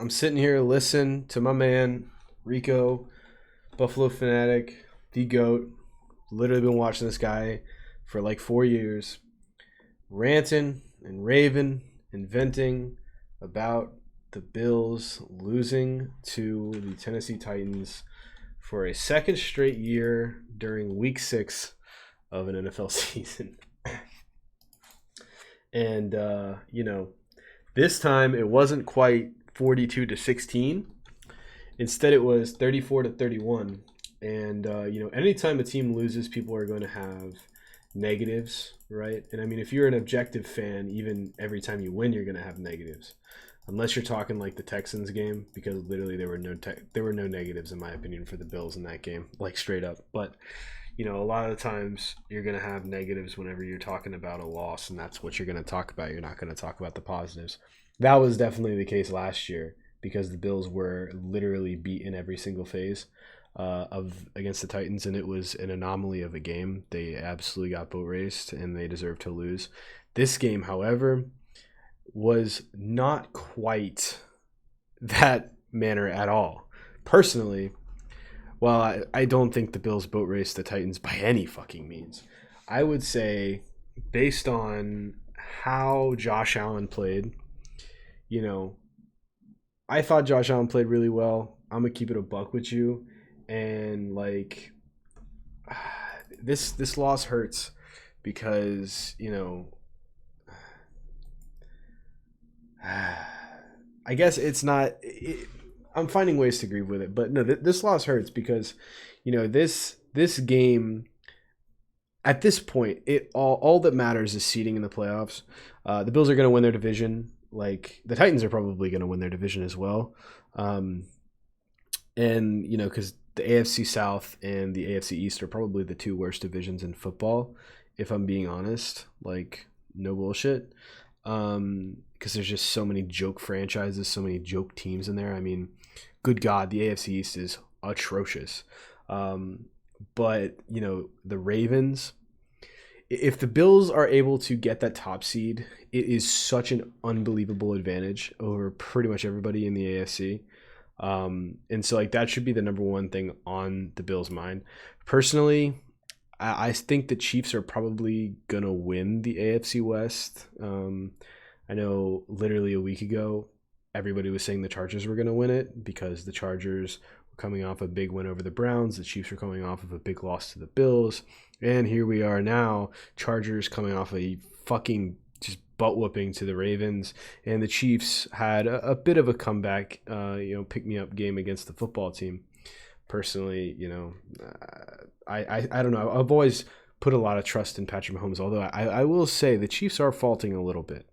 I'm sitting here listening to my man Rico, Buffalo fanatic, the goat. Literally been watching this guy for like 4 years, ranting and raving and venting about the Bills losing to the Tennessee Titans for a second straight year during Week 6 of an NFL season. And this time it wasn't quite 42-16. Instead, it was 34-31. And anytime a team loses, people are going to have negatives, right? And I mean, if you're an objective fan, even every time you win, you're going to have negatives, unless you're talking like the Texans game, because literally there were no negatives in my opinion for the Bills in that game, like straight up. But a lot of the times you're going to have negatives whenever you're talking about a loss, and that's what you're going to talk about. You're not going to talk about the positives. That was definitely the case last year because the Bills were literally beat in every single phase of against the Titans, and it was an anomaly of a game. They absolutely got boat raced, and they deserved to lose. This game, however, was not quite that manner at all. Personally, well, I don't think the Bills boat raced the Titans by any fucking means. I would say, based on how Josh Allen played, I thought Josh Allen played really well. I'm gonna keep it a buck with you, and like this loss hurts because I guess it's not. I'm finding ways to grieve with it, but no, this loss hurts because this game at this point it all that matters is seeding in the playoffs. The Bills are going to win their division. Like the Titans are probably going to win their division as well, and because the AFC South and the AFC East are probably the two worst divisions in football, if I'm being honest. Like no bullshit. Because there's just so many joke franchises, so many joke teams in there. I mean, good God, the AFC East is atrocious. But the Ravens, if the Bills are able to get that top seed, it is such an unbelievable advantage over pretty much everybody in the AFC. And so like that should be the number one thing on the Bills' mind. Personally, I think the Chiefs are probably gonna win the AFC West. I know literally a week ago, everybody was saying the Chargers were gonna win it because the Chargers were coming off a big win over the Browns. The Chiefs were coming off of a big loss to the Bills, and here we are now. Chargers coming off a fucking just butt whooping to the Ravens, and the Chiefs had a bit of a comeback, pick me up game against the football team. Personally, I don't know. I've always put a lot of trust in Patrick Mahomes, although I will say the Chiefs are faulting a little bit,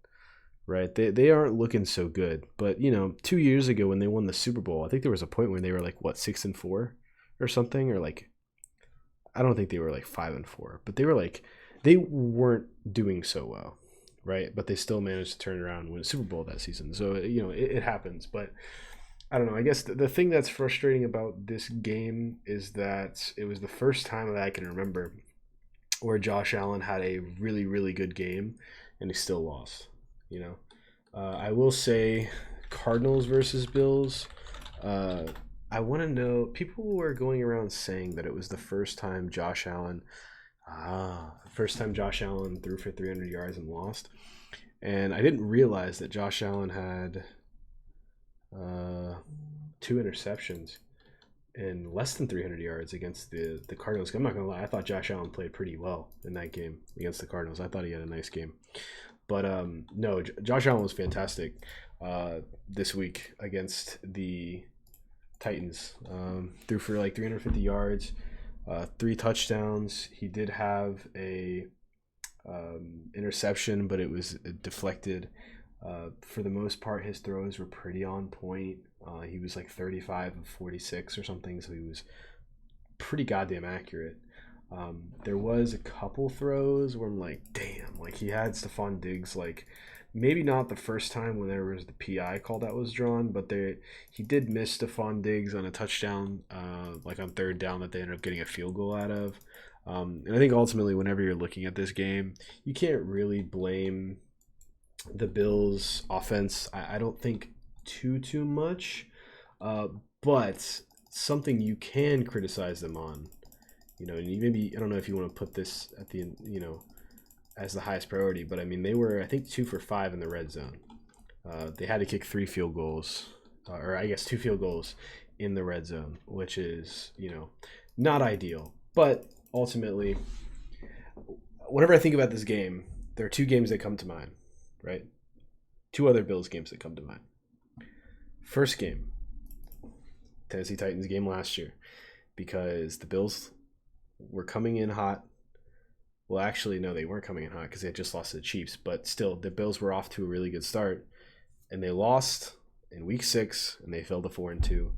right? They aren't looking so good. But, 2 years ago when they won the Super Bowl, I think there was a point where they were like, 6-4 or something? Or like, I don't think they were like 5-4, but they weren't doing so well, right? But they still managed to turn around and win a Super Bowl that season. So, it happens. But I don't know. I guess the thing that's frustrating about this game is that it was the first time that I can remember where Josh Allen had a really, really good game and he still lost. I will say Cardinals versus Bills. I want to know. People were going around saying that it was the first time Josh Allen threw for 300 yards and lost. And I didn't realize that Josh Allen had 2 interceptions and less than 300 yards against the Cardinals. I'm not gonna lie, I thought Josh Allen played pretty well in that game against the Cardinals. I thought he had a nice game, but no, Josh Allen was fantastic this week against the Titans. Threw for like 350 yards, 3 touchdowns. He did have a interception, but it was deflected. For the most part, his throws were pretty on point. He was like 35 of 46 or something, so he was pretty goddamn accurate. There was a couple throws where I'm like, damn, like he had Stephon Diggs, like maybe not the first time when there was the PI call that was drawn, but he did miss Stephon Diggs on a touchdown, like on third down that they ended up getting a field goal out of. And I think ultimately, whenever you're looking at this game, you can't really blame the Bills' offense. I don't think too much. But something you can criticize them on, and you maybe, I don't know if you want to put this at the, as the highest priority, but I mean, they were, I think, 2 for 5 in the red zone. They had to kick 3 field goals, or I guess 2 field goals in the red zone, which is, not ideal. But ultimately, whenever I think about this game, there are 2 games that come to mind, right? 2 other Bills games that come to mind. First game, Tennessee Titans game last year, because the Bills were coming in hot. Well, actually, no, they weren't coming in hot because they had just lost to the Chiefs. But still, the Bills were off to a really good start, and they lost in Week 6, and they fell to 4-2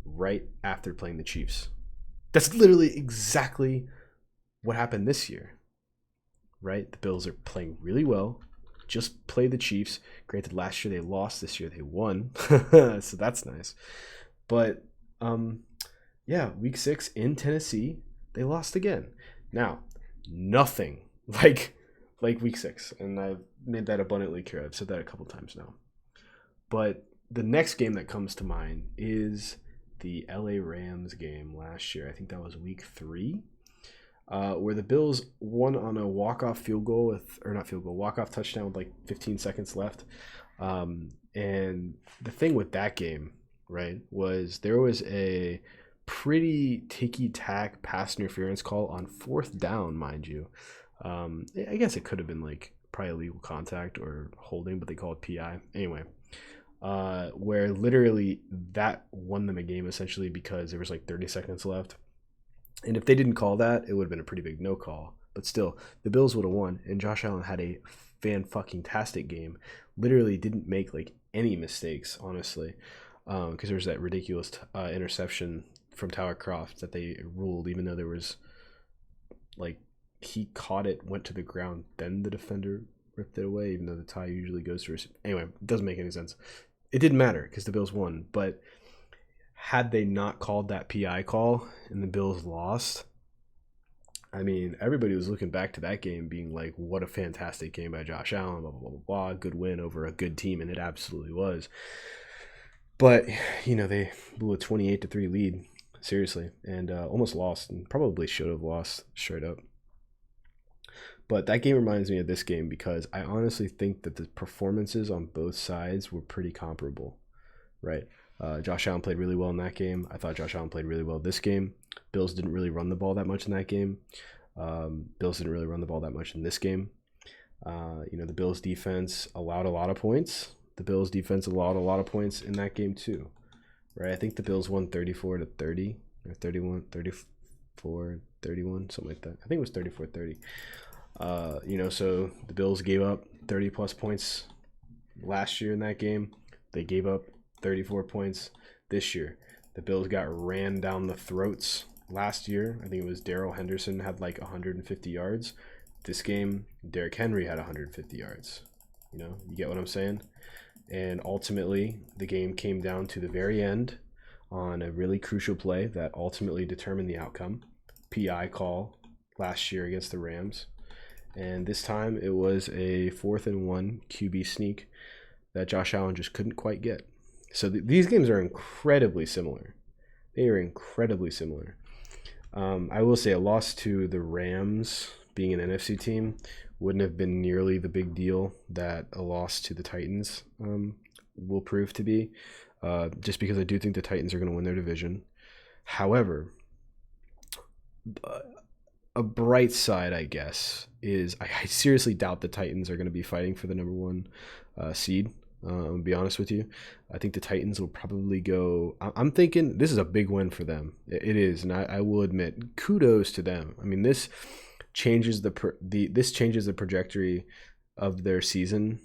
right after playing the Chiefs. That's literally exactly what happened this year, right? The Bills are playing really well. Just played the Chiefs. Granted, last year they lost. This year they won, so that's nice. But yeah, Week 6 in Tennessee, they lost again. Now, nothing like Week 6, and I've made that abundantly clear. I've said that a couple times now. But the next game that comes to mind is the LA Rams game last year. I think that was Week 3, where the Bills won on a walk-off walk-off touchdown with like 15 seconds left. And the thing with that game, right, was there was a pretty ticky-tack pass interference call on 4th down, mind you. I guess it could have been like probably illegal contact or holding, but they call it PI. Anyway, where literally that won them a game essentially because there was like 30 seconds left. And if they didn't call that, it would have been a pretty big no call. But still, the Bills would have won, and Josh Allen had a fan-fucking-tastic game. Literally didn't make like any mistakes, honestly, because there was that ridiculous interception from Tyler Croft that they ruled, even though there was like he caught it, went to the ground, then the defender ripped it away, even though the tie usually goes to receive. Anyway, it doesn't make any sense. It didn't matter because the Bills won, but had they not called that PI call and the Bills lost, I mean, everybody was looking back to that game being like, what a fantastic game by Josh Allen, blah, blah, blah, blah, good win over a good team, and it absolutely was. But, they blew a 28-3 lead, seriously, and almost lost, and probably should have lost straight up. But that game reminds me of this game because I honestly think that the performances on both sides were pretty comparable, right? Josh Allen played really well in that game. I thought Josh Allen played really well this game. Bills didn't really run the ball that much in that game. Bills didn't really run the ball that much in this game. The Bills defense allowed a lot of points. The Bills defense allowed a lot of points in that game too, right? I think the Bills won 34-30 or 34-31, something like that. I think it was 34-30. So the Bills gave up 30 plus points last year in that game. They gave up 34 points this year. The Bills got ran down the throats last year. I think it was Darrell Henderson had like 150 yards. This game, Derrick Henry had 150 yards. You get what I'm saying? And ultimately, the game came down to the very end on a really crucial play that ultimately determined the outcome. PI call last year against the Rams. And this time it was a 4th and 1 QB sneak that Josh Allen just couldn't quite get. So these games are incredibly similar. They are incredibly similar. I will say a loss to the Rams, being an NFC team, wouldn't have been nearly the big deal that a loss to the Titans will prove to be, just because I do think the Titans are going to win their division. However, a bright side, I guess, is I seriously doubt the Titans are going to be fighting for the number 1 seed. I'll be honest with you. I think the Titans will probably go. I'm thinking this is a big win for them. It is, and I will admit, kudos to them. I mean, this changes this changes the trajectory of their season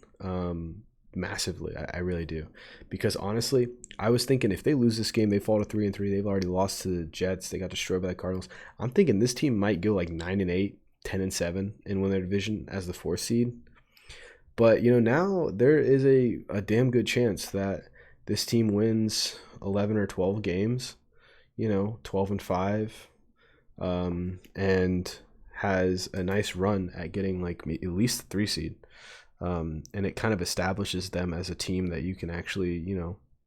massively. I really do, because honestly, I was thinking if they lose this game, they fall to 3-3. They've already lost to the Jets. They got destroyed by the Cardinals. I'm thinking this team might go like 9-8, 10-7, and win their division as the 4th seed. But, now there is a damn good chance that this team wins 11 or 12 games, 12-5, and has a nice run at getting like at least the 3 seed. And it kind of establishes them as a team that you can actually,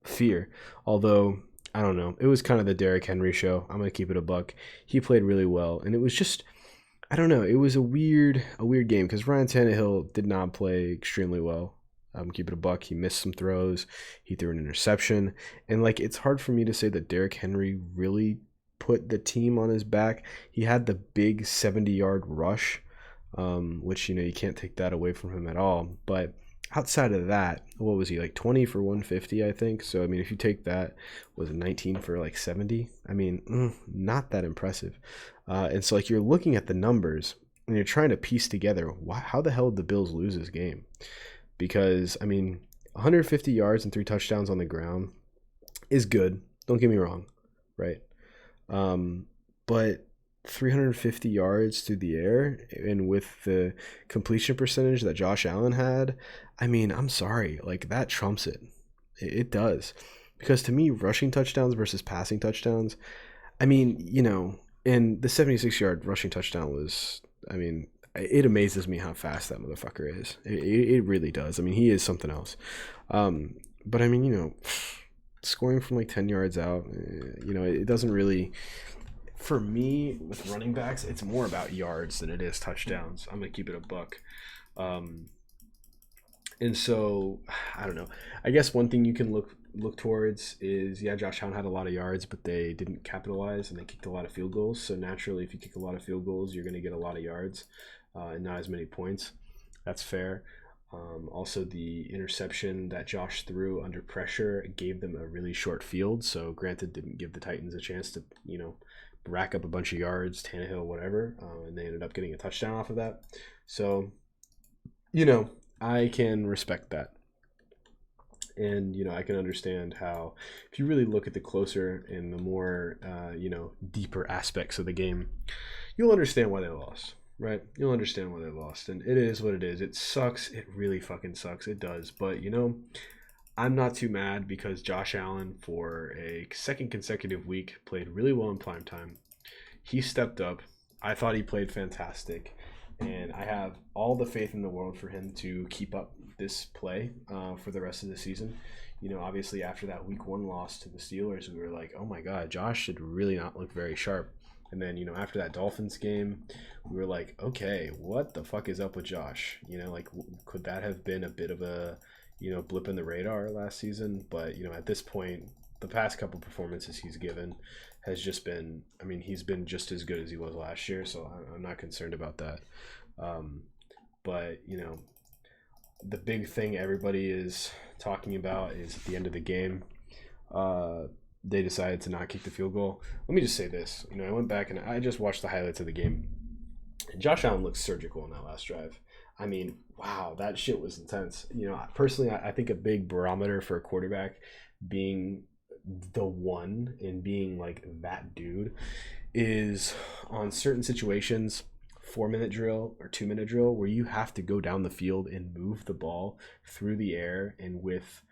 fear. Although I don't know, it was kind of the Derrick Henry show. I'm gonna keep it a buck. He played really well, and it was just I don't know. It was a weird game because Ryan Tannehill did not play extremely well. Keep it a buck. He missed some throws. He threw an interception, and like it's hard for me to say that Derrick Henry really put the team on his back. He had the big 70-yard rush, which you can't take that away from him at all. But outside of that, what was he like 20 for 150? I think so. I mean, if you take that, was it 19 for like 70? I mean, not that impressive. And so like you're looking at the numbers and you're trying to piece together how the hell did the Bills lose this game? Because I mean, 150 yards and 3 touchdowns on the ground is good. Don't get me wrong, right? But 350 yards through the air and with the completion percentage that Josh Allen had, I mean, I'm sorry, like that trumps it. It does. Because to me, rushing touchdowns versus passing touchdowns, I mean, and the 76-yard rushing touchdown was, I mean, it amazes me how fast that motherfucker is. It really does. I mean, he is something else. But I mean, scoring from like 10 yards out, it doesn't really, for me with running backs, it's more about yards than it is touchdowns. I'm going to keep it a buck. And so, I don't know. I guess one thing you can look towards is, yeah, Josh Allen had a lot of yards, but they didn't capitalize and they kicked a lot of field goals. So naturally, if you kick a lot of field goals, you're going to get a lot of yards and not as many points. That's fair. Also, the interception that Josh threw under pressure gave them a really short field. So, granted, didn't give the Titans a chance to, rack up a bunch of yards, Tannehill, whatever, and they ended up getting a touchdown off of that. So, I can respect that. And, I can understand how, if you really look at the closer and the more, deeper aspects of the game, you'll understand why they lost, right? You'll understand why they lost. And it is what it is. It sucks. It really fucking sucks. It does. But, I'm not too mad because Josh Allen, for a second consecutive week, played really well in primetime. He stepped up. I thought he played fantastic. And I have all the faith in the world for him to keep up this play for the rest of the season. Obviously after that week 1 loss to the Steelers, we were like, oh my God, Josh should really not look very sharp. And then, after that Dolphins game, we were like, okay, what the fuck is up with Josh? Could that have been a bit of a, blip in the radar last season? But, at this point, the past couple performances he's given has just been, I mean, he's been just as good as he was last year, so I'm not concerned about that. But, the big thing everybody is talking about is at the end of the game, they decided to not kick the field goal. Let me just say this. I went back and I just watched the highlights of the game. And Josh Allen looked surgical in that last drive. I mean, wow, that shit was intense. Personally, I think a big barometer for a quarterback being the one and being like that dude is on certain situations, 4-minute drill or 2-minute drill, where you have to go down the field and move the ball through the air and with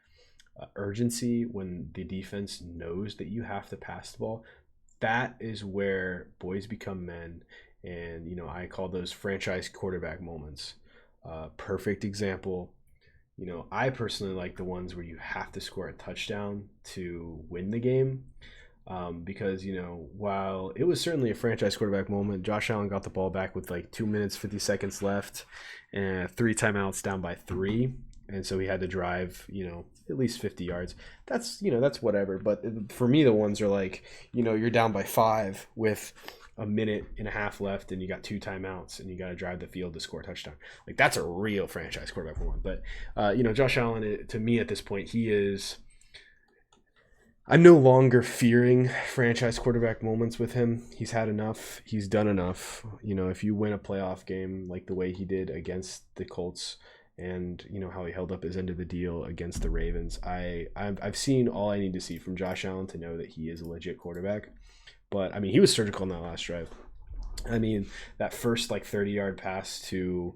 urgency when the defense knows that you have to pass the ball. That is where boys become men. And, I call those franchise quarterback moments. Perfect example. I personally like the ones where you have to score a touchdown to win the game. Because, while it was certainly a franchise quarterback moment, Josh Allen got the ball back with like 2 minutes, 50 seconds left and 3 timeouts down by 3. And so he had to drive, at least 50 yards. That's whatever. But for me, the ones are like, you're down by 5 with a minute and a half left and you got 2 timeouts and you got to drive the field to score a touchdown. Like that's a real franchise quarterback moment. But, Josh Allen, to me at this point, I'm no longer fearing franchise quarterback moments with him. He's had enough. He's done enough. If you win a playoff game like the way he did against the Colts and, how he held up his end of the deal against the Ravens, I've seen all I need to see from Josh Allen to know that he is a legit quarterback. But, I mean, he was surgical in that last drive. I mean, that first, 30-yard pass to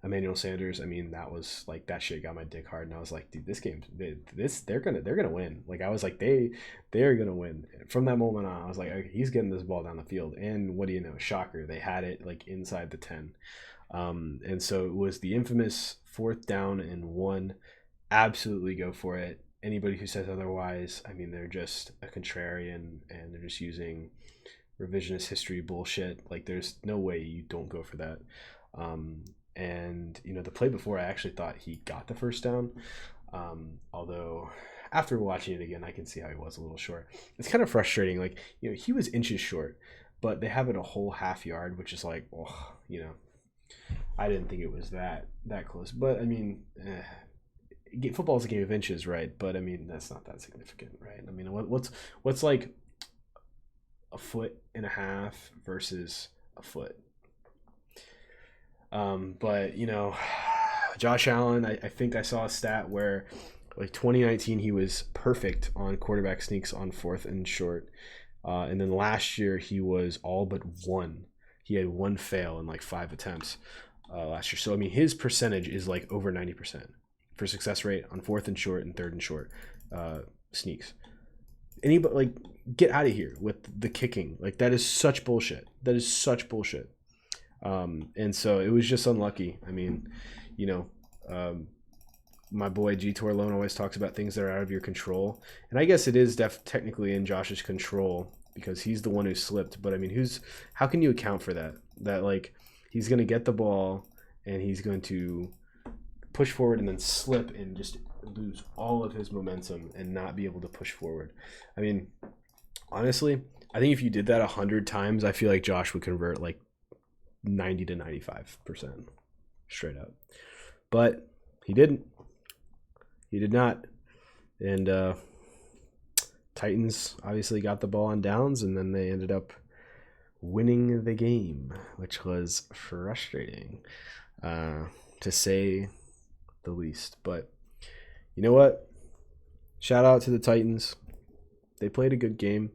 Emmanuel Sanders, I mean, that was, that shit got my dick hard. And I was like, dude, this game, they're gonna win. I was like, they're gonna win. From that moment on, I was like, okay, he's getting this ball down the field. And what do you know? Shocker. They had it, inside the 10. And so it was the infamous 4th down and 1. Absolutely go for it. anybody who says otherwise, I mean, they're just a contrarian and they're just using revisionist history bullshit. Like, there's no way you don't go for that. And the play before, I actually thought he got the first down. Although after watching it again, I can see how he was a little short. It's kind of frustrating. Like, he was inches short, but they have it a whole half yard, which is like, oh, I didn't think it was that close. But I mean, football is a game of inches, right? But I mean, that's not that significant, right? I mean, what's like a foot and a half versus a foot? But Josh Allen, I think I saw a stat where like 2019 he was perfect on quarterback sneaks on 4th and short, and then last year he was all but one. He had one fail in like 5 attempts last year. So I mean, his percentage is like over 90% for success rate on 4th and short and 3rd and short sneaks. Anybody, like, get out of here with the kicking. Like, that is such bullshit. And so it was just unlucky. I mean, my boy G Torlone always talks about things that are out of your control, and I guess it is technically in Josh's control because he's the one who slipped. But I mean, how can you account for that? That like he's gonna get the ball and he's going to push forward and then slip and just lose all of his momentum and not be able to push forward. I mean, honestly, I think if you did that 100 times, I feel like Josh would convert like 90 to 95% straight up. But he didn't. He did not. And Titans obviously got the ball on downs, and then they ended up winning the game, which was frustrating, to say the least. But you know what? Shout out to the Titans. They played a good game.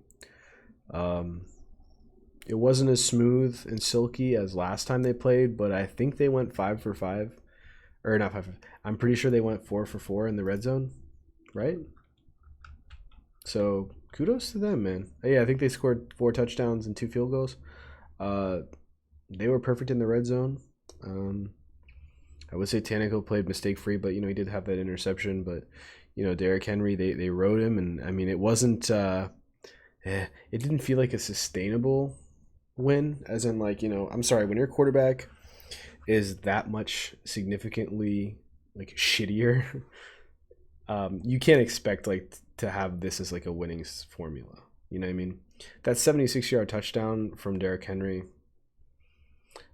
It wasn't as smooth and silky as last time they played, but I think they went 5 for 5. Or not 5 for 5. I'm pretty sure they went 4 for 4 in the red zone, right? So kudos to them, man. Yeah, I think they scored 4 touchdowns and 2 field goals. They were perfect in the red zone. I would say Tannehill played mistake-free, but, he did have that interception. But, Derrick Henry, they rode him. And, I mean, it wasn't it didn't feel like a sustainable win. As in, like, I'm sorry, when your quarterback is that much significantly, like, shittier, you can't expect, like, to have this as, like, a winning formula. You know what I mean? That 76-yard touchdown from Derrick Henry,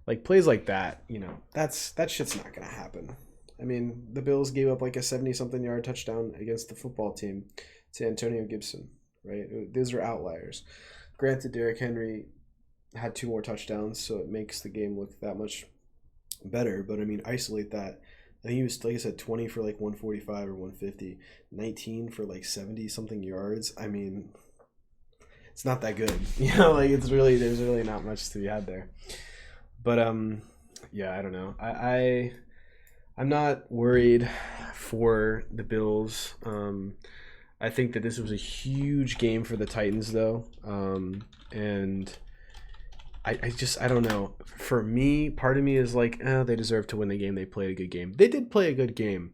like, plays like that, that shit's not going to happen. I mean, the Bills gave up, like, a 70-something yard touchdown against the football team to Antonio Gibson, right? Those are outliers. Granted, Derrick Henry had 2 more touchdowns, so it makes the game look that much better. But, I mean, isolate that. I think he was, like I said, 20 for, like, 145 or 150, 19 for, like, 70-something yards. I mean, it's not that good. Like, there's really not much to be had there. But yeah, I don't know. I'm not worried for the Bills. I think that this was a huge game for the Titans, though. And I don't know. For me, part of me is like, they deserve to win the game. They played a good game. They did play a good game.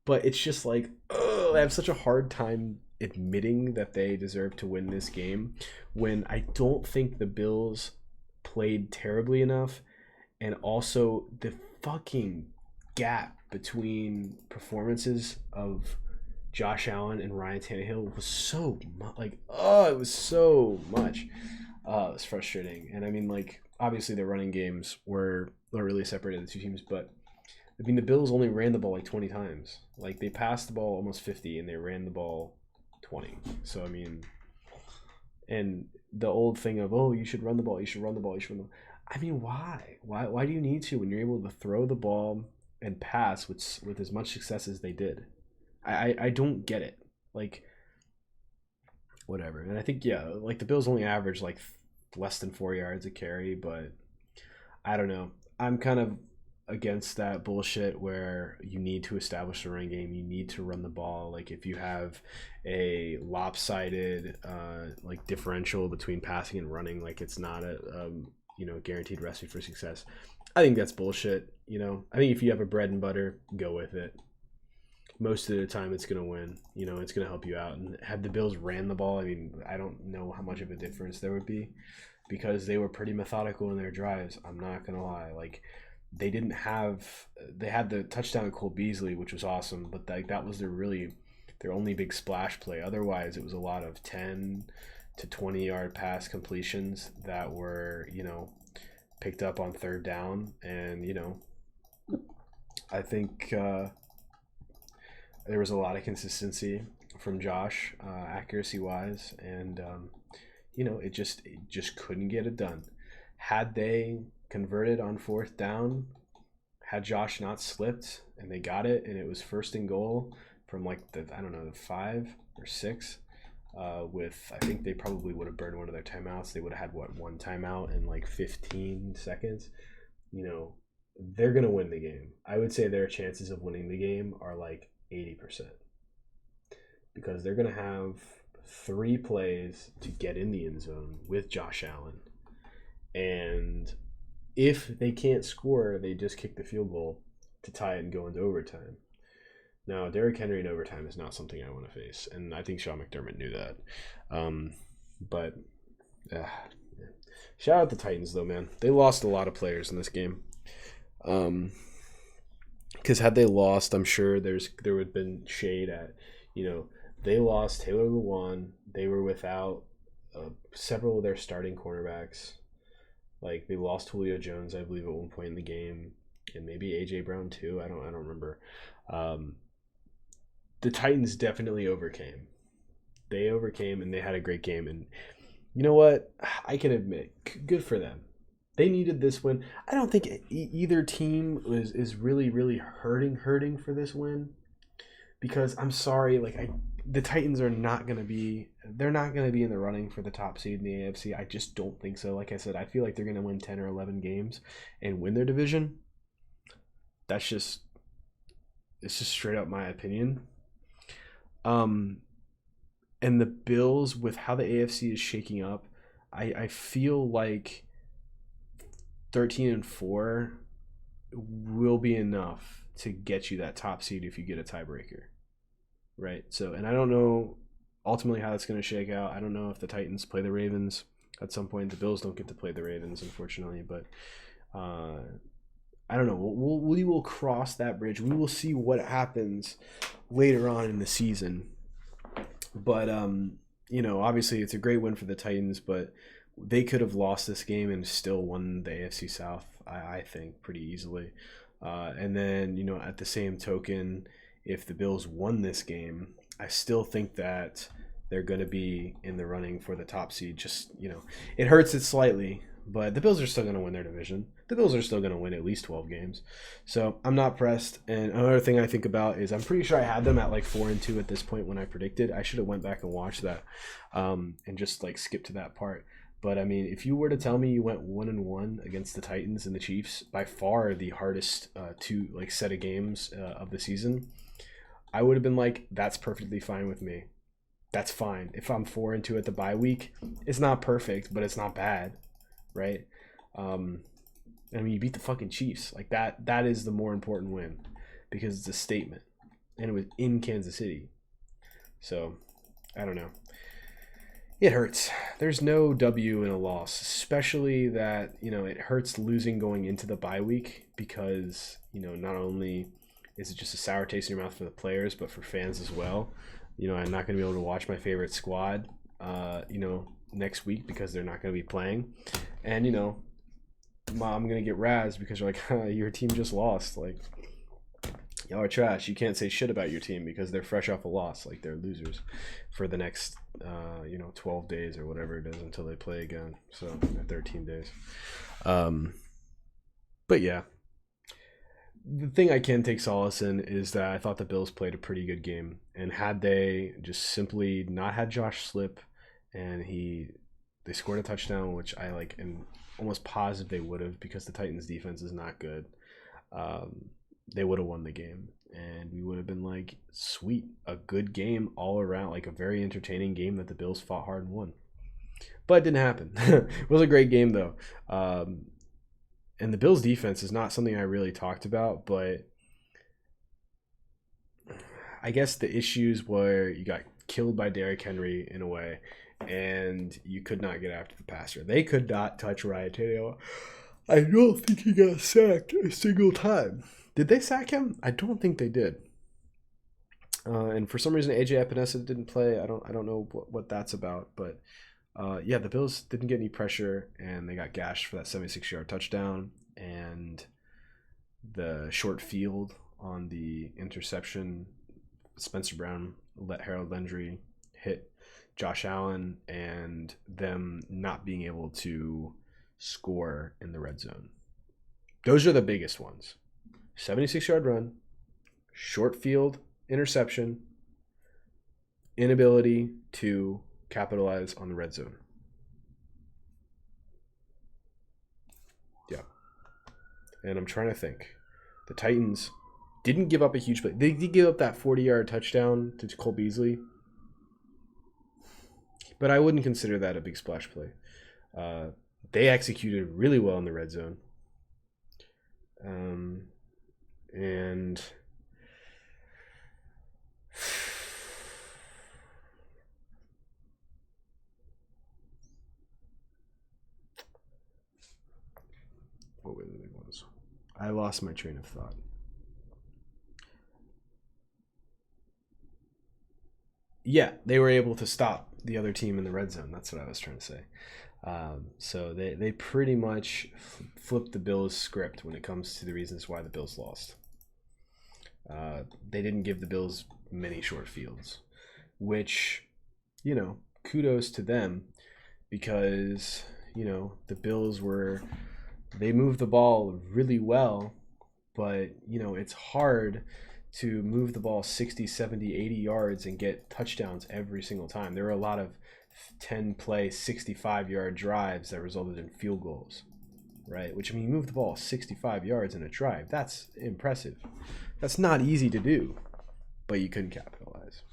But it's just like, I have such a hard time admitting that they deserve to win this game when I don't think the Bills played terribly enough. And also the fucking gap between performances of Josh Allen and Ryan Tannehill was so much. Like, it was so much. It was frustrating. And I mean, like, obviously the running games were not really separated the two teams, but I mean, the Bills only ran the ball like 20 times. Like, they passed the ball almost 50 and they ran the ball 20. So, I mean, and the old thing of, you should run the ball, you should run the ball, you should run the ball. I mean, why? Why do you need to when you're able to throw the ball and pass with as much success as they did? I don't get it. Like, whatever. And I think, yeah, like the Bills only average like less than 4 yards a carry, but I don't know. I'm kind of against that bullshit where you need to establish a running game. You need to run the ball. Like, if you have a lopsided like differential between passing and running, like it's not a guaranteed recipe for success. I think that's bullshit. I think if you have a bread and butter, go with it. most of the time it's going to win. You know, it's going to help you out. And had the Bills ran the ball, I mean, I don't know how much of a difference there would be because they were pretty methodical in their drives. I'm not going to lie. Like, they had the touchdown to Cole Beasley, which was awesome, but like that was their only big splash play. Otherwise, it was a lot of 10 to 20-yard pass completions that were, picked up on third down. And, I think there was a lot of consistency from Josh, accuracy-wise, and, it just couldn't get it done. Had they converted on fourth down, had Josh not slipped and they got it and it was first and goal from like the 5 or 6, I think they probably would have burned one of their timeouts. They would have had one timeout in like 15 seconds. They're gonna win the game. I would say their chances of winning the game are like 80% because they're gonna have 3 plays to get in the end zone with Josh Allen, and if they can't score, they just kick the field goal to tie it and go into overtime. Now, Derrick Henry in overtime is not something I want to face, and I think Sean McDermott knew that. But shout out the Titans, though, man. They lost a lot of players in this game. Because had they lost, I'm sure there would have been shade at, they lost Taylor Lewan. They were without several of their starting cornerbacks. Like, they lost Julio Jones, I believe, at one point in the game, and maybe A.J. Brown too. I don't remember. The Titans definitely overcame. They overcame, and they had a great game. And you know what? I can admit, good for them. They needed this win. I don't think either team is really, really hurting for this win, because I'm sorry, the Titans are not going to be in the running for the top seed in the AFC. I just don't think so. Like I said, I feel like they're going to win 10 or 11 games and win their division. It's just straight up my opinion. And the Bills, with how the AFC is shaking up, I feel like 13-4 will be enough to get you that top seed if you get a tiebreaker. Right. So, and I don't know ultimately how that's going to shake out. I don't know if the Titans play the Ravens at some point. The Bills don't get to play the Ravens, unfortunately, but I don't know. We will cross that bridge. We will see what happens later on in the season. But obviously it's a great win for the Titans, but they could have lost this game and still won the AFC South, I think, pretty easily. And then, at the same token, if the Bills won this game, I still think that they're going to be in the running for the top seed. Just, it hurts it slightly, but the Bills are still going to win their division. The Bills are still going to win at least 12 games. So I'm not pressed. And another thing I think about is I'm pretty sure I had them at like 4-2 at this point when I predicted. I should have went back and watched that and just like skip to that part. But I mean, if you were to tell me you went 1-1 against the Titans and the Chiefs, by far the hardest set of games of the season, I would have been like, that's perfectly fine with me. That's fine. If I'm 4-2 at the bye week, it's not perfect, but it's not bad, right? I mean, you beat the fucking Chiefs. Like, that is the more important win because it's a statement. And it was in Kansas City. So, I don't know. It hurts. There's no W in a loss, especially that, it hurts losing going into the bye week because, not only is it just a sour taste in your mouth for the players, but for fans as well. I'm not going to be able to watch my favorite squad, next week because they're not going to be playing. And, I'm going to get razzed because you're like, your team just lost. Like, y'all are trash. You can't say shit about your team because they're fresh off a loss. Like, they're losers for the next, 12 days or whatever it is until they play again. So, 13 days. But yeah. The thing I can take solace in is that I thought the Bills played a pretty good game. And had they just simply not had Josh slip and they scored a touchdown, which I am almost positive they would have because the Titans defense is not good. They would have won the game and we would have been like, sweet, a good game all around, like a very entertaining game that the Bills fought hard and won. But it didn't happen. It was a great game though. And the Bills defense is not something I really talked about, but I guess the issues were you got killed by Derrick Henry in a way, and you could not get after the passer. They could not touch Ryan Tannehill. I don't think he got sacked a single time. Did they sack him? I don't think they did. And for some reason, AJ Epinesa didn't play. I don't know what that's about, but yeah, the Bills didn't get any pressure, and they got gashed for that 76-yard touchdown and the short field on the interception. Spencer Brown let Harold Landry hit Josh Allen, and them not being able to score in the red zone. Those are the biggest ones. 76-yard run, short field interception, inability to capitalize on the red zone. Yeah. And I'm trying to think. The Titans didn't give up a huge play. They did give up that 40-yard touchdown to Cole Beasley, but I wouldn't consider that a big splash play. They executed really well in the red zone. And what was it? I lost my train of thought. Yeah, they were able to stop the other team in the red zone. That's what I was trying to say. So they pretty much flipped the Bills' script when it comes to the reasons why the Bills lost. They didn't give the Bills many short fields, which, kudos to them, because, the Bills they moved the ball really well, but, it's hard to move the ball 60, 70, 80 yards and get touchdowns every single time. There were a lot of 10-play, 65-yard drives that resulted in field goals, right? Which, you move the ball 65 yards in a drive. That's impressive. That's not easy to do, but you couldn't capitalize.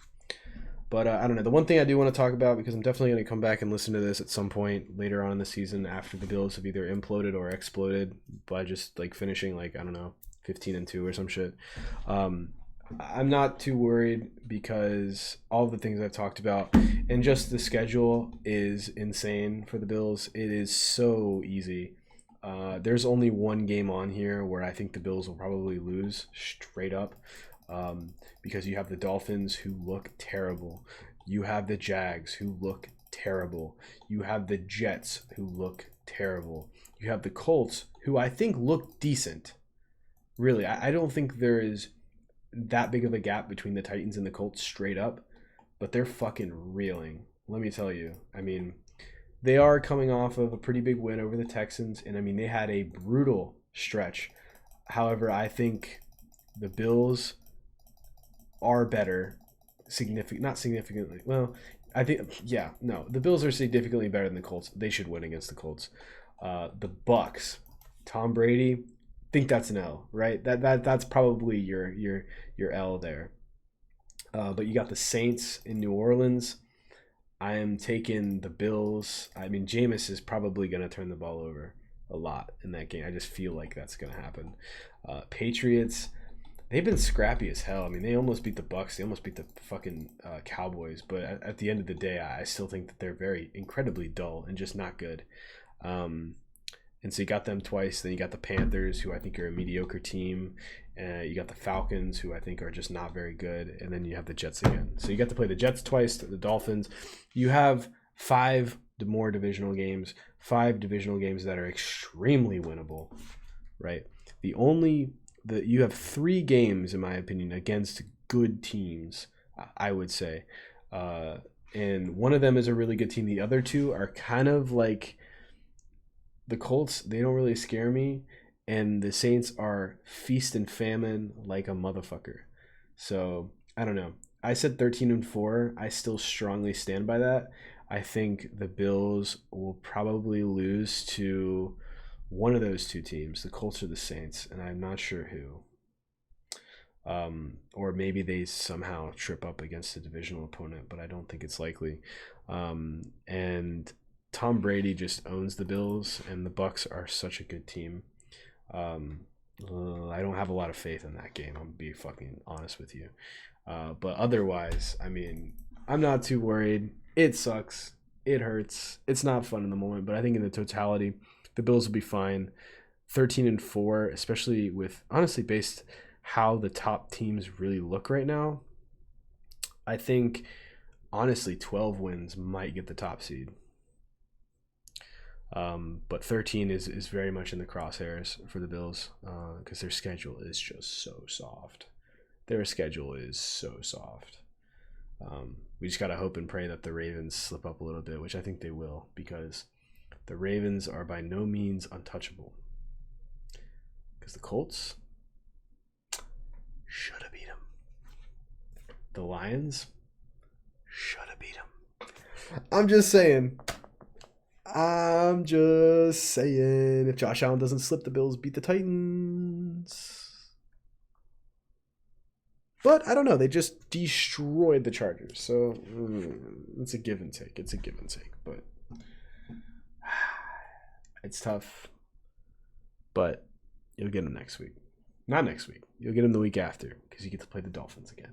But I don't know. The one thing I do want to talk about, because I'm definitely going to come back and listen to this at some point later on in the season after the Bills have either imploded or exploded by just finishing 15-2 or some shit. I'm not too worried because all the things I've talked about, and just the schedule is insane for the Bills. It is so easy. There's only one game on here where I think the Bills will probably lose straight up, because you have the Dolphins, who look terrible. You have the Jags, who look terrible. You have the Jets, who look terrible. You have the Colts, who I think look decent. Really, I don't think there is that big of a gap between the Titans and the Colts straight up, but they're fucking reeling. Let me tell you. They are coming off of a pretty big win over the Texans, and they had a brutal stretch. However, I think the Bills are better, not significantly. Well, I think, the Bills are significantly better than the Colts. They should win against the Colts. The Bucks, Tom Brady, think that's an L, right? That's probably your L there. But you got the Saints in New Orleans. I am taking the Bills. Jameis is probably going to turn the ball over a lot in that game. I just feel like that's going to happen. Patriots, they've been scrappy as hell. They almost beat the Bucks. They almost beat the fucking Cowboys. But at the end of the day, I still think that they're very incredibly dull and just not good. And so you got them twice. Then you got the Panthers, who I think are a mediocre team. You got the Falcons, who I think are just not very good. And then you have the Jets again. So you got to play the Jets twice, the Dolphins. You have 5 more divisional games, 5 divisional games that are extremely winnable, right? You have 3 games, in my opinion, against good teams, I would say. And one of them is a really good team. The other 2 are kind of like the Colts. They don't really scare me. And the Saints are feast and famine like a motherfucker. So, I don't know. I said 13-4. I still strongly stand by that. I think the Bills will probably lose to one of those 2 teams, the Colts or the Saints, and I'm not sure who. Or maybe they somehow trip up against a divisional opponent, but I don't think it's likely. And Tom Brady just owns the Bills, and the Bucks are such a good team. I don't have a lot of faith in that game. I'm gonna be fucking honest with you. But otherwise, I mean, I'm not too worried. It sucks. It hurts. It's not fun in the moment, but I think in the totality, the Bills will be fine. 13-4, especially with honestly based how the top teams really look right now. I think honestly 12 wins might get the top seed. But 13 is very much in the crosshairs for the Bills because their schedule is just so soft. Their schedule is so soft. We just got to hope and pray that the Ravens slip up a little bit, which I think they will, because the Ravens are by no means untouchable. Because the Colts should have beat them. The Lions should have beat them. I'm just saying. If Josh Allen doesn't slip, the Bills beat the Titans. But I don't know. They just destroyed the Chargers. So it's a give and take. It's a give and take. But it's tough. But you'll get them next week. Not next week. You'll get them the week after because you get to play the Dolphins again.